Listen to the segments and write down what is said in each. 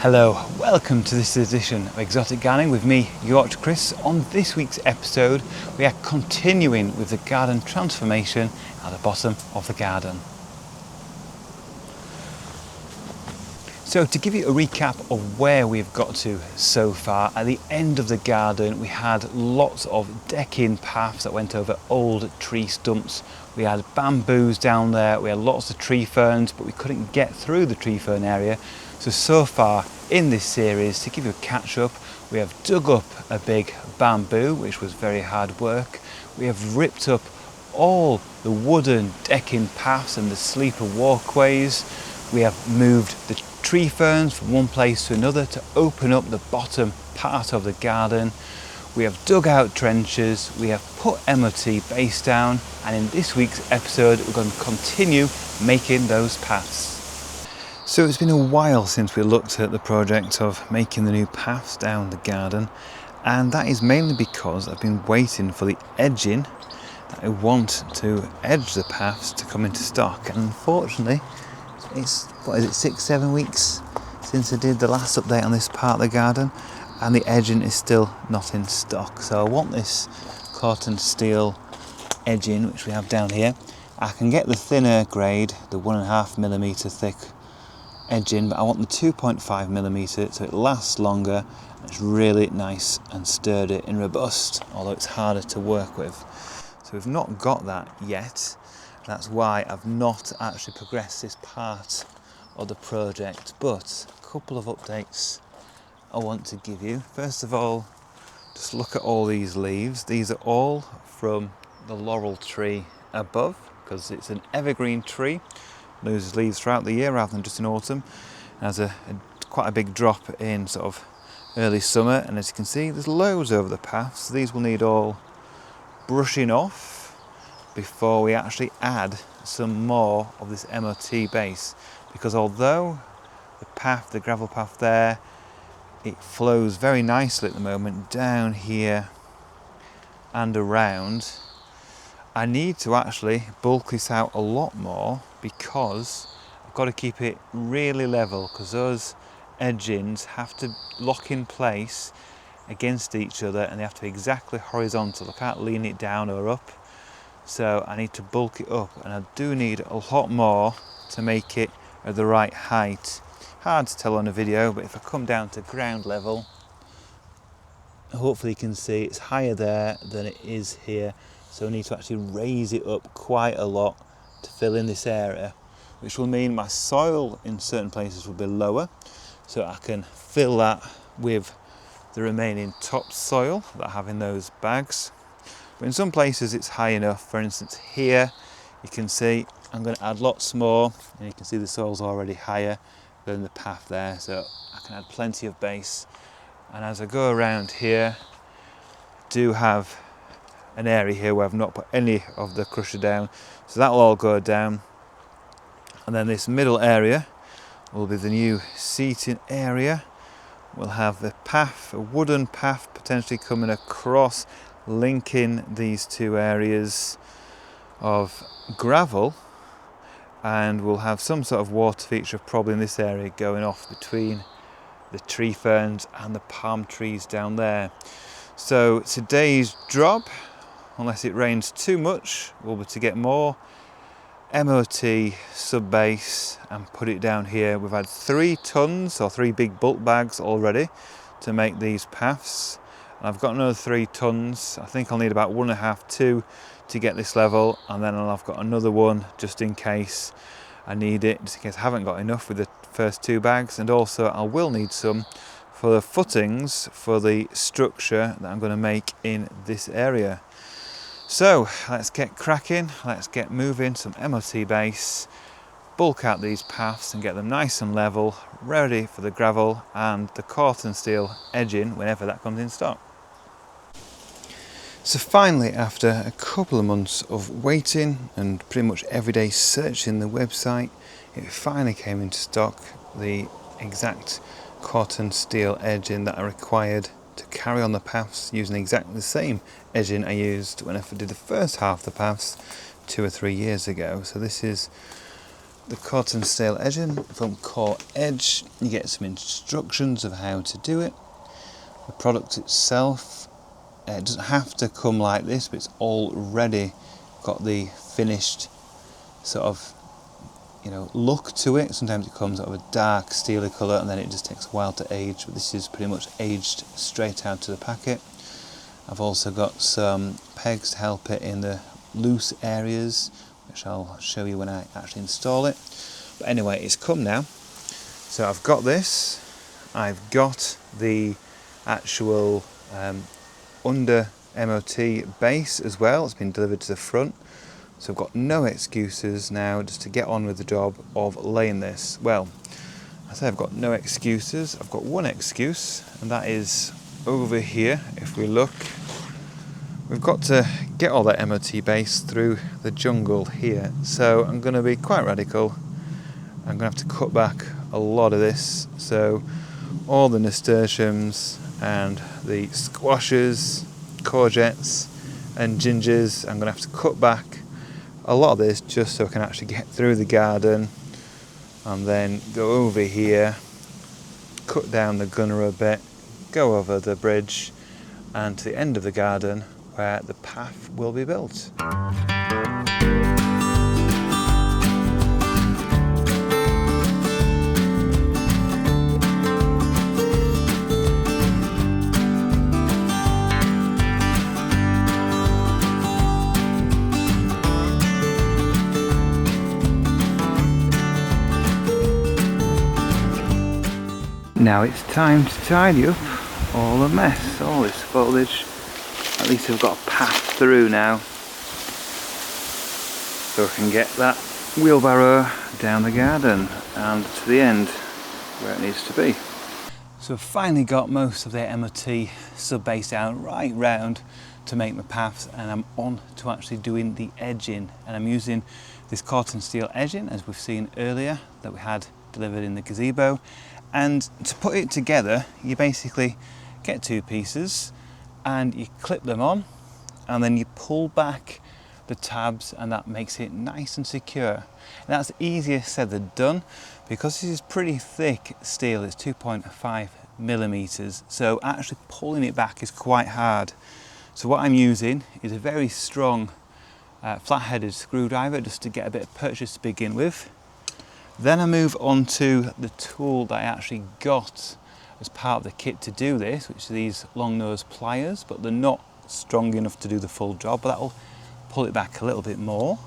Hello, welcome to this edition of Exotic Gardening with me, Yorkshire Kris. On this week's episode, we are continuing with the garden transformation at the bottom of the garden. So to give you a recap of where we've got to so far, at the end of the garden we had lots of decking paths that went over old tree stumps. We had bamboos down there, we had lots of tree ferns, but we couldn't get through the tree fern area. So far in this series, to give you a catch up, we have dug up a big bamboo, which was very hard work. We have ripped up all the wooden decking paths and the sleeper walkways. We have moved the tree ferns from one place to another to open up the bottom part of the garden. We have dug out trenches, we have put MOT base down, and in this week's episode we're going to continue making those paths. So it's been a while since we looked at the project of making the new paths down the garden, and that is mainly because I've been waiting for the edging that I want to edge the paths to come into stock, and unfortunately it's, 6-7 weeks since I did the last update on this part of the garden, and the edging is still not in stock. So I want this Corten steel edging, which we have down here. I can get the thinner grade, the 1.5mm thick edging, but I want the 2.5mm so it lasts longer and it's really nice and sturdy and robust, although it's harder to work with. So we've not got that yet. That's why I've not actually progressed this part of the project, but a couple of updates I want to give you. First of all, just look at all these leaves. These are all from the laurel tree above, because it's an evergreen tree, loses leaves throughout the year rather than just in autumn. It has quite a big drop in sort of early summer, and as you can see there's loads over the path, so these will need all brushing off before we actually add some more of this MOT base, because although the gravel path there, it flows very nicely at the moment down here and around, I need to actually bulk this out a lot more, because I've got to keep it really level, because those edgings have to lock in place against each other and they have to be exactly horizontal. I can't lean it down or up, so I need to bulk it up, and I do need a lot more to make it at the right height. Hard to tell on a video, but if I come down to ground level, hopefully you can see it's higher there than it is here, so I need to actually raise it up quite a lot to fill in this area, which will mean my soil in certain places will be lower, so I can fill that with the remaining topsoil that I have in those bags. But in some places it's high enough. For instance, here you can see I'm going to add lots more, and you can see the soil's already higher than the path there, so I can add plenty of base. And as I go around here, I do have an area here where I've not put any of the crusher down, so that will all go down. And then this middle area will be the new seating area. We'll have the path, a wooden path potentially coming across, linking these two areas of gravel, and we'll have some sort of water feature probably in this area going off between the tree ferns and the palm trees down there. So today's job, unless it rains too much, will be to get more MOT sub-base and put it down here. We've had 3 tons or 3 big bulk bags already to make these paths, and I've got another 3 tons. I think I'll need about 1.5, 2 to get this level, and then I've got another one just in case I need it, just in case I haven't got enough with the first 2 bags. And also I will need some for the footings for the structure that I'm going to make in this area. So let's get cracking, let's get moving, some MOT base, bulk out these paths and get them nice and level, ready for the gravel and the Corten steel edging whenever that comes in stock. So finally, after a couple of months of waiting and pretty much every day searching the website, it finally came into stock, the exact Corten steel edging that I required to carry on the paths, using exactly the same edging I used when I did the first half of the paths 2 or 3 years ago. So this is the Corten steel edging from Core Edge. You get some instructions of how to do it. The product itself, it doesn't have to come like this, but it's already got the finished sort of, you know, look to it. Sometimes it comes out of a dark steely colour and then it just takes a while to age, but this is pretty much aged straight out of the packet. I've also got some pegs to help it in the loose areas, which I'll show you when I actually install it. But anyway, it's come now. So I've got this, I've got the actual under MOT base as well. It's been delivered to the front. So I've got no excuses now just to get on with the job of laying this. Well, I say I've got no excuses. I've got one excuse, and that is over here. If we look, we've got to get all that MOT base through the jungle here. So I'm going to be quite radical. I'm going to have to cut back a lot of this. So all the nasturtiums and the squashes, courgettes and gingers, I'm going to have to cut back a lot of this just so I can actually get through the garden, and then go over here, cut down the gunner a bit, go over the bridge and to the end of the garden where the path will be built. Now it's time to tidy up all the mess, all this foliage. At least I've got a path through now, so I can get that wheelbarrow down the garden and to the end where it needs to be. So I've finally got most of the MOT sub-base down right round to make my paths, and I'm on to actually doing the edging, and I'm using this Corten steel edging as we've seen earlier that we had delivered in the gazebo. And to put it together, you basically get two pieces and you clip them on, and then you pull back the tabs, and that makes it nice and secure. And that's easier said than done, because this is pretty thick steel. It's 2.5 millimeters, so actually pulling it back is quite hard. So what I'm using is a very strong flat-headed screwdriver just to get a bit of purchase to begin with. Then I move on to the tool that I actually got as part of the kit to do this, which are these long nose pliers, but they're not strong enough to do the full job, but that'll pull it back a little bit more.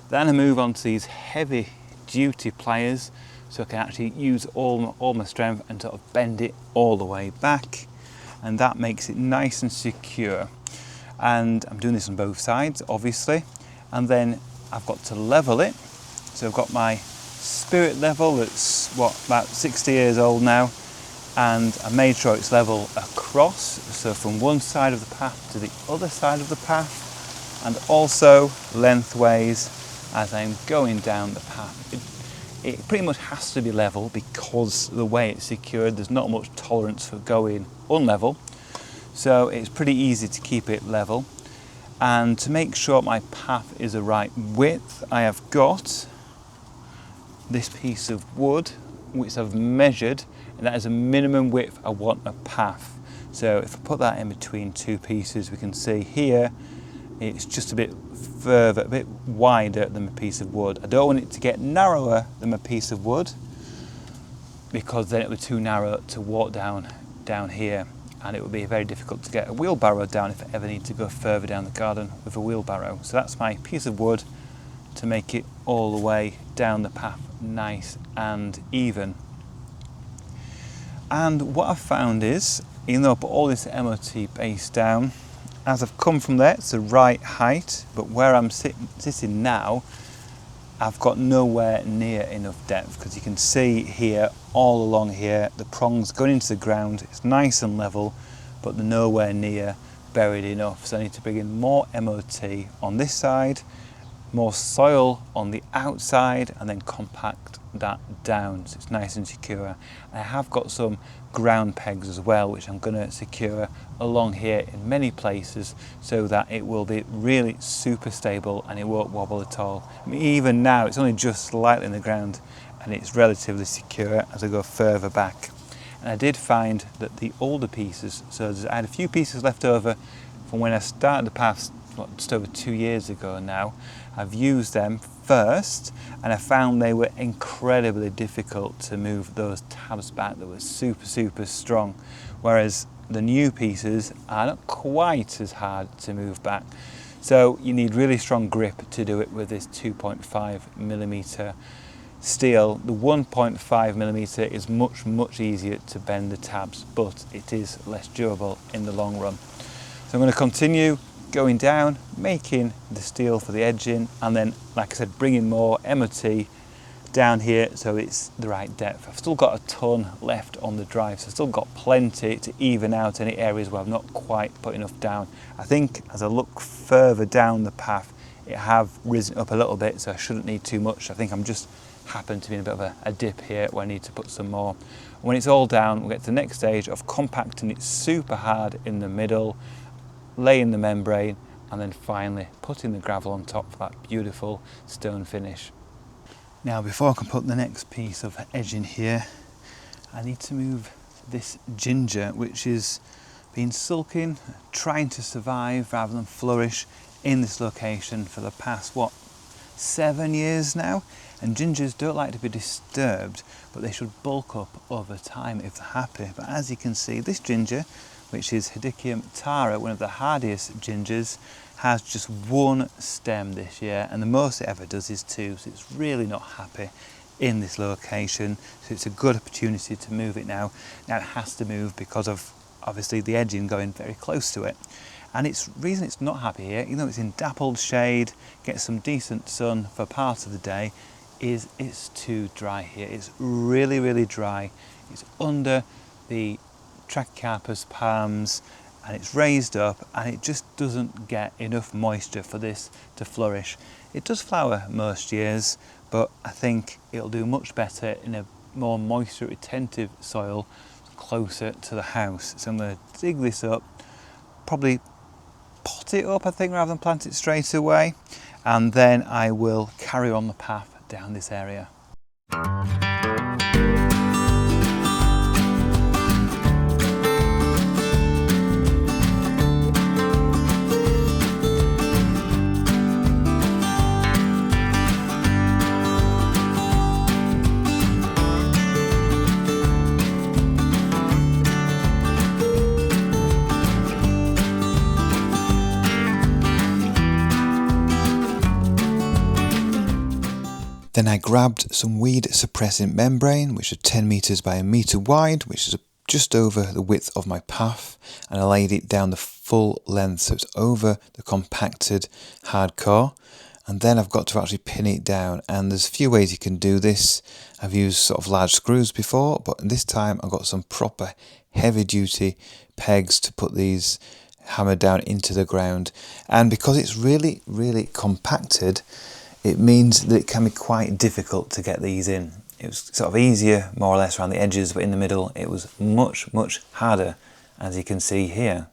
Then I move on to these heavy duty pliers, so I can actually use all my strength and sort of bend it all the way back, and that makes it nice and secure. And I'm doing this on both sides, obviously, and then I've got to level it. So I've got my spirit level that's about 60 years old now, and I made sure it's level across, so from one side of the path to the other side of the path, and also lengthways as I'm going down the path. It pretty much has to be level because the way it's secured, there's not much tolerance for going unlevel, so it's pretty easy to keep it level. And to make sure my path is the right width, I have got this piece of wood which I've measured, and that is a minimum width I want a path. So if I put that in between two pieces, we can see here it's just a bit further, a bit wider than a piece of wood. I don't want it to get narrower than a piece of wood, because then it would be too narrow to walk down here, and it would be very difficult to get a wheelbarrow down if I ever need to go further down the garden with a wheelbarrow. So that's my piece of wood to make it all the way down the path nice and even. And what I've found is, even though I put all this MOT base down, as I've come from there, it's the right height, but where I'm sitting now, I've got nowhere near enough depth, because you can see here, all along here, the prongs going into the ground. It's nice and level, but they're nowhere near buried enough. So I need to bring in more MOT on this side, more soil on the outside and then compact that down so it's nice and secure. I have got some ground pegs as well, which I'm going to secure along here in many places so that it will be really super stable and it won't wobble at all. I mean, even now it's only just slightly in the ground and it's relatively secure as I go further back. And I did find that the older pieces, so I had a few pieces left over from when I started the paths just over 2 years ago now. I've used them first and I found they were incredibly difficult to move those tabs back. They were super strong, whereas the new pieces are not quite as hard to move back. So you need really strong grip to do it with this 2.5mm steel. The 1.5mm is much easier to bend the tabs, but it is less durable in the long run. So I'm going to continue going down, making the steel for the edging, and then, like I said, bringing more MOT down here so it's the right depth. I've still got a ton left on the drive, so I've still got plenty to even out any areas where I've not quite put enough down. I think as I look further down the path, it have risen up a little bit, so I shouldn't need too much. I think I'm just happen to be in a bit of a dip here where I need to put some more. When it's all down, we'll get to the next stage of compacting it super hard in the middle, laying the membrane, and then finally putting the gravel on top for that beautiful stone finish. Now, before I can put the next piece of edging here, I need to move this ginger, which is been sulking, trying to survive rather than flourish in this location for the past, 7 years now. And gingers don't like to be disturbed, but they should bulk up over time if they're happy. But as you can see, this ginger, which is Hedychium tara, one of the hardiest gingers, has just one stem this year, and the most it ever does is 2, so it's really not happy in this location. So it's a good opportunity to move it now. Now it has to move because of obviously the edging going very close to it. And it's reason it's not happy here, even though it's in dappled shade, gets some decent sun for part of the day, is it's too dry here. It's really dry. It's under the Trachycarpus palms and it's raised up, and it just doesn't get enough moisture for this to flourish. It does flower most years, but I think it'll do much better in a more moisture retentive soil closer to the house. So I'm going to dig this up, probably pot it up I think rather than plant it straight away, and then I will carry on the path down this area. Then I grabbed some weed suppressing membrane, which is 10 meters by 1 meter wide, which is just over the width of my path, and I laid it down the full length so it's over the compacted hardcore. And then I've got to actually pin it down, and there's a few ways you can do this. I've used sort of large screws before, but this time I've got some proper heavy duty pegs to put these hammered down into the ground. And because it's really compacted, it means that it can be quite difficult to get these in. It was sort of easier more or less around the edges, but in the middle it was much harder, as you can see here.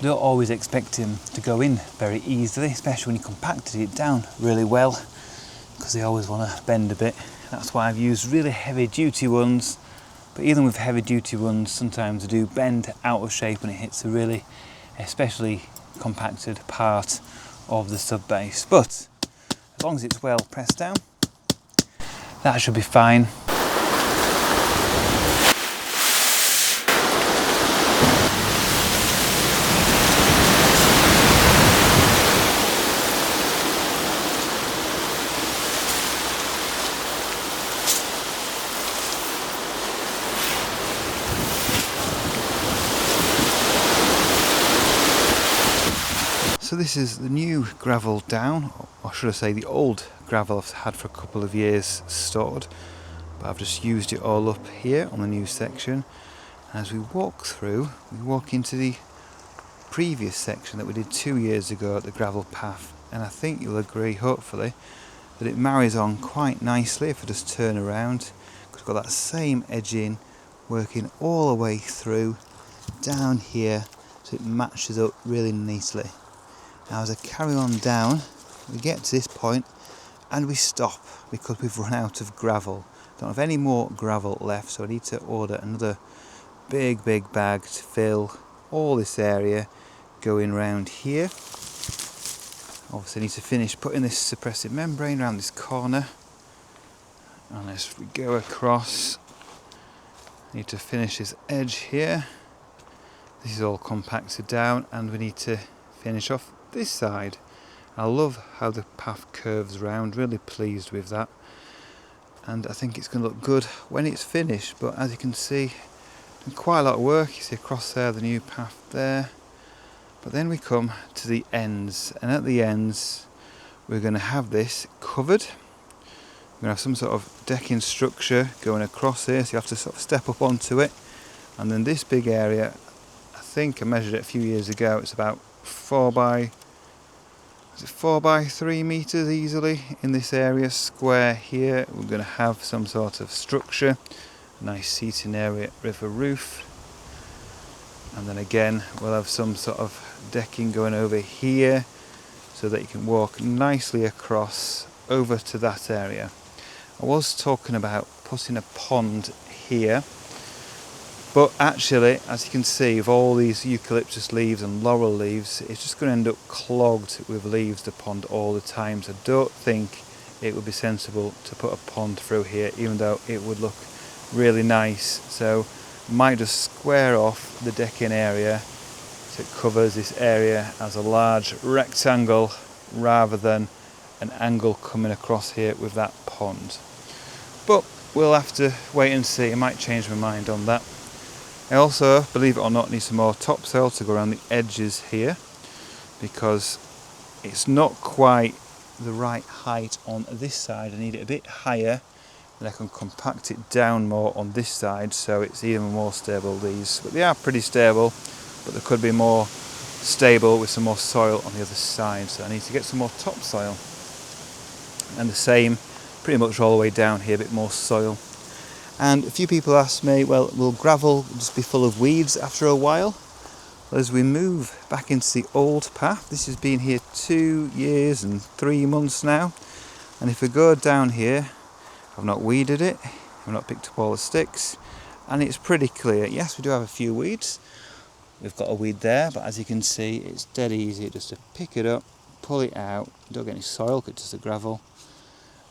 Don't always expect him to go in very easily, especially when you compacted it down really well, because they always want to bend a bit. That's why I've used really heavy duty ones, but even with heavy duty ones sometimes they do bend out of shape when it hits a really especially compacted part of the sub base. But as long as it's well pressed down, that should be fine. So this is the new gravel down, or should I say the old gravel I've had for a couple of years stored, but I've just used it all up here on the new section. And as we walk through, we walk into the previous section that we did 2 years ago at the gravel path, and I think you'll agree, hopefully, that it marries on quite nicely if I just turn around, because we've got that same edging working all the way through down here, so it matches up really neatly. Now as I carry on down, we get to this point and we stop because we've run out of gravel. Don't have any more gravel left, so I need to order another big bag to fill all this area going round here. Obviously I need to finish putting this suppressive membrane around this corner, and as we go across, I need to finish this edge here. This is all compacted down, and we need to finish off this side. I love how the path curves round, really pleased with that, and I think it's going to look good when it's finished. But as you can see, quite a lot of work. You see across there the new path there, but then we come to the ends, and at the ends we're going to have this covered. We're going to have some sort of decking structure going across here, so you have to sort of step up onto it. And then this big area, I think I measured it a few years ago, it's about 4 by 3 meters easily in this area square here. We're going to have some sort of structure, a nice seating area with a roof, and then again we'll have some sort of decking going over here so that you can walk nicely across over to that area. I was talking about putting a pond here, but actually, as you can see, with all these eucalyptus leaves and laurel leaves, it's just going to end up clogged with leaves, the pond, all the time. So I don't think it would be sensible to put a pond through here, even though it would look really nice. So I might just square off the decking area so it covers this area as a large rectangle rather than an angle coming across here with that pond. But we'll have to wait and see. I might change my mind on that. I also, believe it or not, need some more topsoil to go around the edges here, because it's not quite the right height on this side. I need it a bit higher, and I can compact it down more on this side so it's even more stable, these. But they are pretty stable, but they could be more stable with some more soil on the other side. So I need to get some more topsoil. And the same pretty much all the way down here, a bit more soil. And a few people asked me, well, will gravel just be full of weeds after a while? Well, as we move back into the old path, this has been here 2 years and 3 months now, and if we go down here, I've not weeded it, I've not picked up all the sticks, and it's pretty clear. Yes, we do have a few weeds. We've got a weed there, but as you can see, it's dead easy just to pick it up, pull it out. You don't get any soil, it's just the gravel,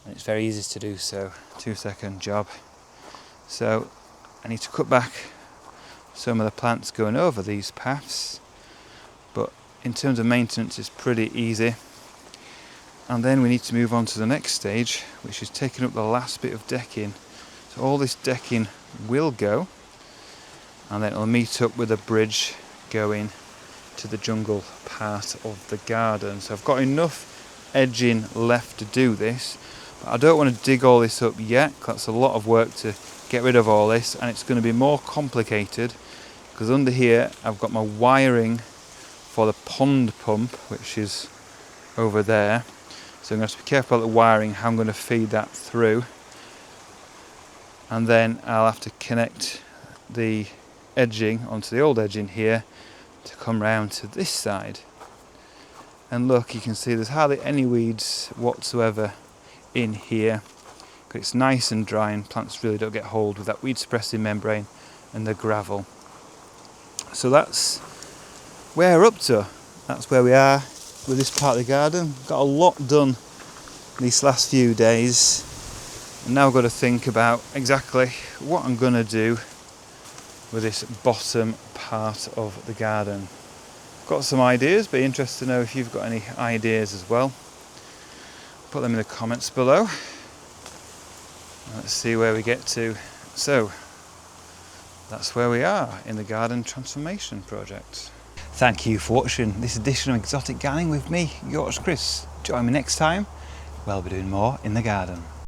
and it's very easy to do so. 2-second job. So I need to cut back some of the plants going over these paths, but in terms of maintenance it's pretty easy. And then we need to move on to the next stage, which is taking up the last bit of decking. So all this decking will go, and then it'll meet up with a bridge going to the jungle part of the garden. So I've got enough edging left to do this, but I don't want to dig all this up yet, because that's a lot of work to get rid of all this, and it's going to be more complicated because under here I've got my wiring for the pond pump, which is over there. So I'm going to have to be careful about the wiring, how I'm going to feed that through, and then I'll have to connect the edging onto the old edging here to come round to this side. And look, you can see there's hardly any weeds whatsoever in here. It's nice and dry, and plants really don't get hold with that weed suppressing membrane and the gravel. So that's where we're up to. That's where we are with this part of the garden. Got a lot done these last few days, and now I've got to think about exactly what I'm going to do with this bottom part of the garden. Got some ideas, be interested to know if you've got any ideas as well. Put them in the comments below. Let's see where we get to. So that's where we are in the garden transformation project. Thank you for watching this edition of Exotic Gardening with me, Yorkshire Kris. Join me next time, where I'll be doing more in the garden.